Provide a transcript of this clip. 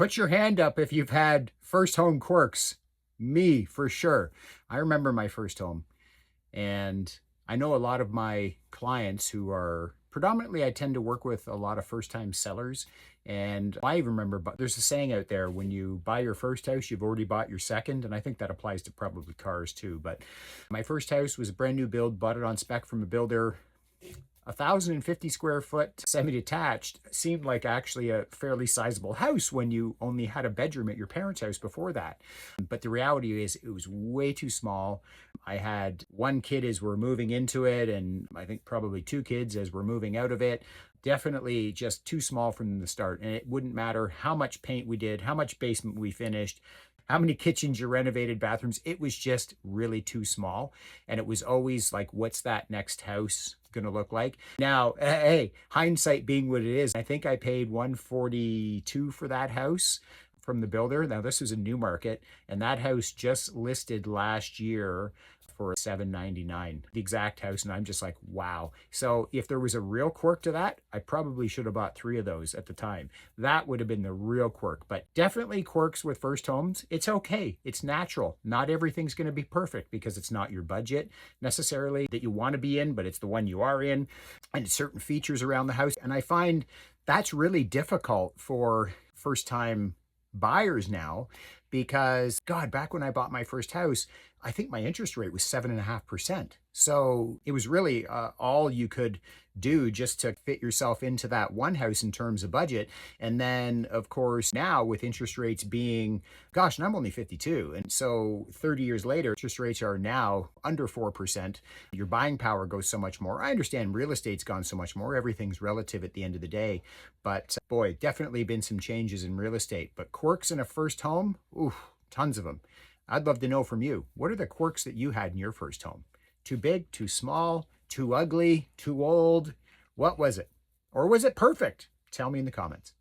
Put your hand up if you've had first home quirks. Me, for sure. I remember my first home. And I know a lot of my clients who are predominantly, I tend to work with a lot of first time sellers. And I even remember, but there's a saying out there, when you buy your first house, you've already bought your second. And I think that applies to probably cars too. But my first house was a brand new build, bought it on spec from a builder. 1,050 square foot semi-detached seemed like actually a fairly sizable house when you only had a bedroom at your parents' house before that. But the reality is it was way too small. I had one kid as we're moving into it, and I think probably two kids as we're moving out of it. Definitely just too small from the start. And it wouldn't matter how much paint we did, how much basement we finished, how many kitchens you renovated, bathrooms. It was just really too small. And it was always like, what's that next house going to look like? Now, hey, hindsight being what it is, I think I paid $142 for that house from the builder. Now, this was in Newmarket, and that house just listed last year for $799, the exact house. And I'm just like, wow. So if there was a real quirk to that, I probably should have bought 3 of those at the time. That would have been the real quirk. But definitely quirks with first homes. It's okay. It's natural. Not everything's going to be perfect because it's not your budget necessarily that you want to be in, but it's the one you are in, and certain features around the house. And I find that's really difficult for first time buyers now, because God, back when I bought my first house, I think my interest rate was 7.5%. So it was really all you could do just to fit yourself into that one house in terms of budget. And then, of course, now with interest rates being, gosh, and I'm only 52. And so 30 years later, interest rates are now under 4%. Your buying power goes so much more. I understand real estate's gone so much more. Everything's relative at the end of the day. But boy, definitely been some changes in real estate. But quirks in a first home, ooh, tons of them. I'd love to know from you. What are the quirks that you had in your first home? Too big, too small, too ugly, too old? What was it? Or was it perfect? Tell me in the comments.